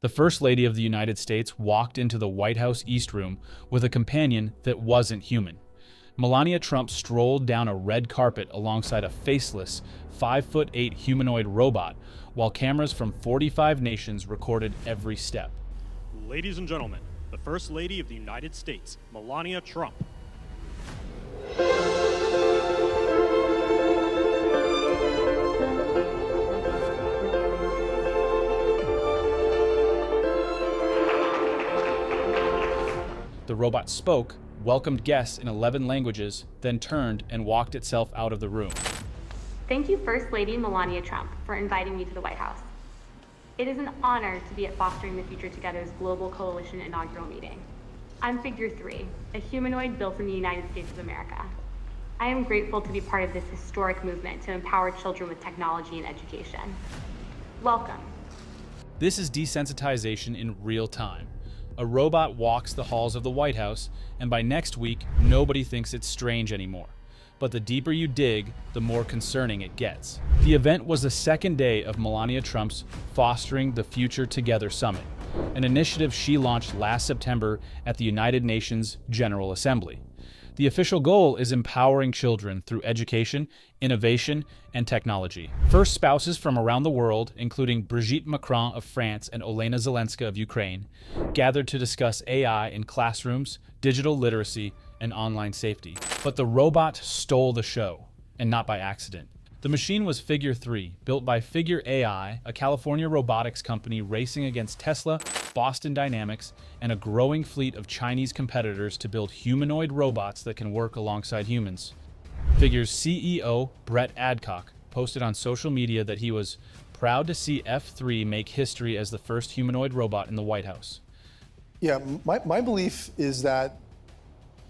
The First Lady of the United States walked into the White House East Room with a companion that wasn't human. Melania Trump strolled down a red carpet alongside a faceless, 5'8" humanoid robot, while cameras from 45 nations recorded every step. Ladies and gentlemen, the First Lady of the United States, Melania Trump. The robot spoke, welcomed guests in 11 languages, then turned and walked itself out of the room. Thank you, First Lady Melania Trump, for inviting me to the White House. It is an honor to be at Fostering the Future Together's Global Coalition inaugural meeting. I'm Figure 3, a humanoid built in the United States of America. I am grateful to be part of this historic movement to empower children with technology and education. Welcome. This is desensitization in real time. A robot walks the halls of the White House, and by next week, nobody thinks it's strange anymore. But the deeper you dig, the more concerning it gets. The event was the second day of Melania Trump's Fostering the Future Together Summit, an initiative she launched last September at the United Nations General Assembly. The official goal is empowering children through education, innovation, and technology. First spouses from around the world, including Brigitte Macron of France and Olena Zelenska of Ukraine, gathered to discuss AI in classrooms, digital literacy, and online safety. But the robot stole the show, and not by accident. The machine was Figure 3, built by Figure AI, a California robotics company racing against Tesla, Boston Dynamics, and a growing fleet of Chinese competitors to build humanoid robots that can work alongside humans. Figure's CEO, Brett Adcock, posted on social media that he was proud to see F3 make history as the first humanoid robot in the White House. Yeah, my belief is that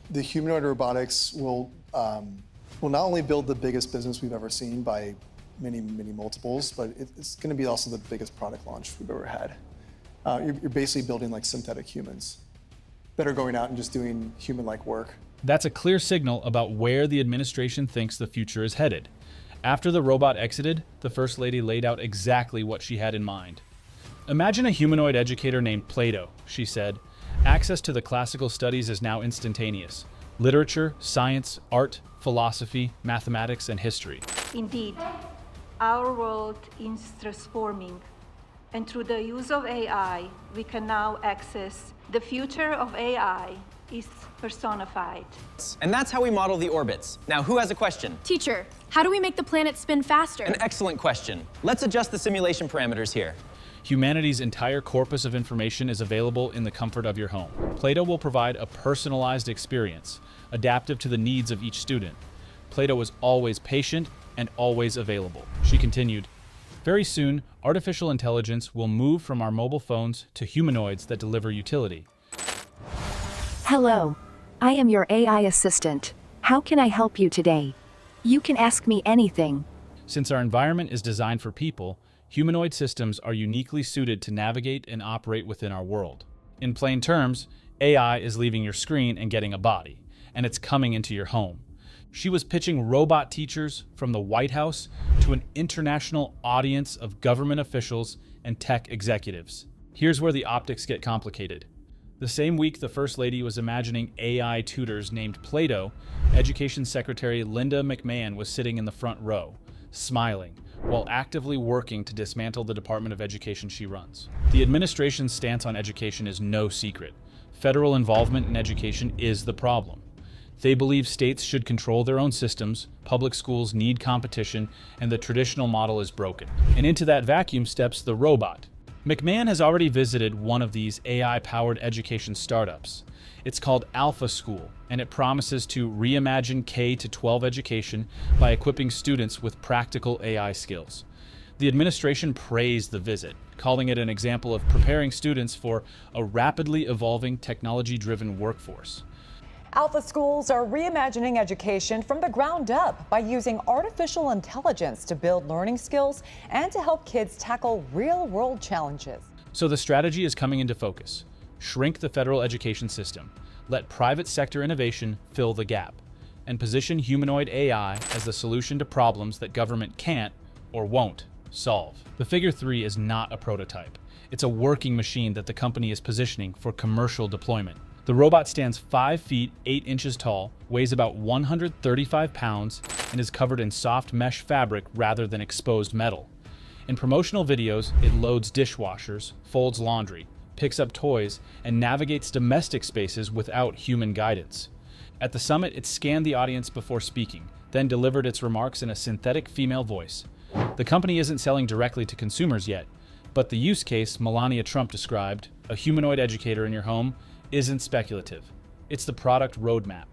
the humanoid robotics will not only build the biggest business we've ever seen by many, many multiples, but it's going to be also the biggest product launch we've ever had. You're basically building like synthetic humans that are going out and just doing human-like work. That's a clear signal about where the administration thinks the future is headed. After the robot exited, the First Lady laid out exactly what she had in mind. Imagine a humanoid educator named Plato, she said. Access to the classical studies is now instantaneous. Literature, science, art, philosophy, mathematics, and history. Indeed, our world is transforming, and through the use of AI, we can now access the future of AI is personified. And that's how we model the orbits. Now, who has a question? Teacher, how do we make the planet spin faster? An excellent question. Let's adjust the simulation parameters here. Humanity's entire corpus of information is available in the comfort of your home. Plato will provide a personalized experience, adaptive to the needs of each student. Plato is always patient and always available. She continued, very soon, artificial intelligence will move from our mobile phones to humanoids that deliver utility. Hello. I am your AI assistant. How can I help you today? You can ask me anything. Since our environment is designed for people, humanoid systems are uniquely suited to navigate and operate within our world. In plain terms, AI is leaving your screen and getting a body, and it's coming into your home. She was pitching robot teachers from the White House to an international audience of government officials and tech executives. Here's where the optics get complicated. The same week the First Lady was imagining AI tutors named Plato, Education Secretary Linda McMahon was sitting in the front row, smiling, while actively working to dismantle the Department of Education she runs. The administration's stance on education is no secret. Federal involvement in education is the problem. They believe states should control their own systems, public schools need competition, and the traditional model is broken. And into that vacuum steps the robot. McMahon has already visited one of these AI-powered education startups. It's called Alpha School, and it promises to reimagine K-12 education by equipping students with practical AI skills. The administration praised the visit, calling it an example of preparing students for a rapidly evolving technology-driven workforce. Alpha schools are reimagining education from the ground up by using artificial intelligence to build learning skills and to help kids tackle real-world challenges. So the strategy is coming into focus. Shrink the federal education system, let private sector innovation fill the gap, and position humanoid AI as the solution to problems that government can't or won't solve. The Figure 3 is not a prototype. It's a working machine that the company is positioning for commercial deployment. The robot stands 5 feet 8 inches tall, weighs about 135 pounds, and is covered in soft mesh fabric rather than exposed metal. In promotional videos, it loads dishwashers, folds laundry, picks up toys, and navigates domestic spaces without human guidance. At the summit, it scanned the audience before speaking, then delivered its remarks in a synthetic female voice. The company isn't selling directly to consumers yet, but the use case Melania Trump described, a humanoid educator in your home, isn't speculative. It's the product roadmap.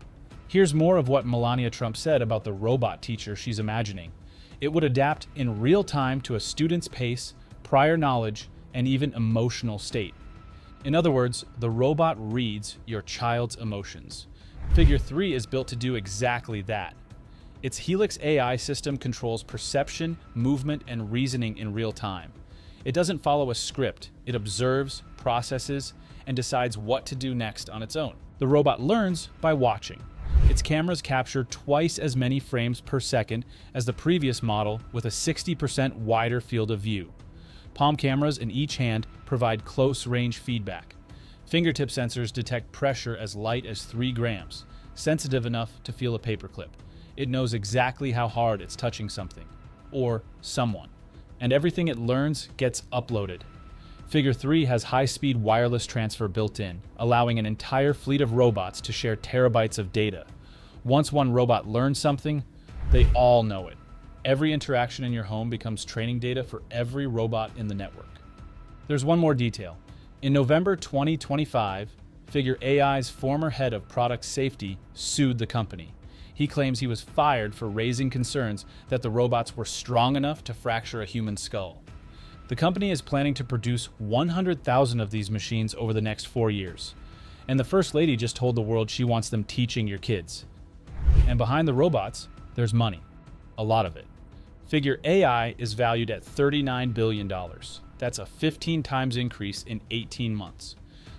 Here's more of what Melania Trump said about the robot teacher she's imagining. It would adapt in real time to a student's pace, prior knowledge, and even emotional state. In other words, the robot reads your child's emotions. Figure 3 is built to do exactly that. Its Helix AI system controls perception, movement, and reasoning in real time. It doesn't follow a script. It observes, processes, and decides what to do next on its own. The robot learns by watching. Its cameras capture twice as many frames per second as the previous model with a 60% wider field of view. Palm cameras in each hand provide close-range feedback. Fingertip sensors detect pressure as light as 3 grams, sensitive enough to feel a paperclip. It knows exactly how hard it's touching something, or someone, and everything it learns gets uploaded. Figure 3 has high-speed wireless transfer built in, allowing an entire fleet of robots to share terabytes of data. Once one robot learns something, they all know it. Every interaction in your home becomes training data for every robot in the network. There's one more detail. In November 2025, Figure AI's former head of product safety sued the company. He claims he was fired for raising concerns that the robots were strong enough to fracture a human skull. The company is planning to produce 100,000 of these machines over the next 4 years. And the First Lady just told the world she wants them teaching your kids. And behind the robots, there's money. A lot of it. Figure AI is valued at $39 billion. That's a 15 times increase in 18 months.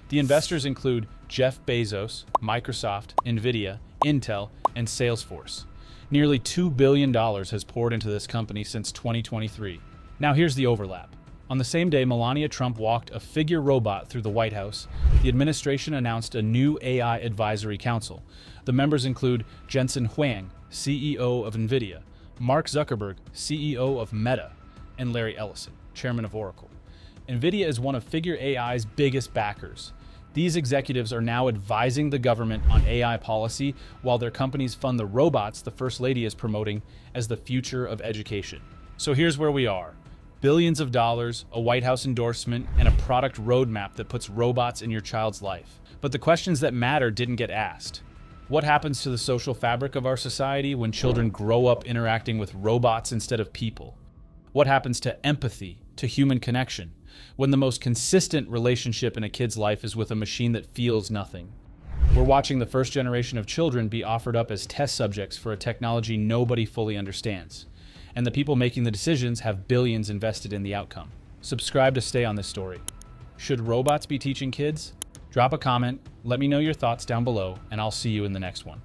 The investors include Jeff Bezos, Microsoft, Nvidia, Intel, and Salesforce. Nearly $2 billion has poured into this company since 2023. Now here's the overlap. On the same day Melania Trump walked a Figure robot through the White House, the administration announced a new AI advisory council. The members include Jensen Huang, CEO of Nvidia, Mark Zuckerberg, CEO of Meta, and Larry Ellison, chairman of Oracle. Nvidia is one of Figure AI's biggest backers. These executives are now advising the government on AI policy while their companies fund the robots the First Lady is promoting as the future of education. So here's where we are. Billions of dollars, a White House endorsement, and a product roadmap that puts robots in your child's life. But the questions that matter didn't get asked. What happens to the social fabric of our society when children grow up interacting with robots instead of people? What happens to empathy, to human connection, when the most consistent relationship in a kid's life is with a machine that feels nothing? We're watching the first generation of children be offered up as test subjects for a technology nobody fully understands. And the people making the decisions have billions invested in the outcome. Subscribe to stay on this story. Should robots be teaching kids? Drop a comment, let me know your thoughts down below, and I'll see you in the next one.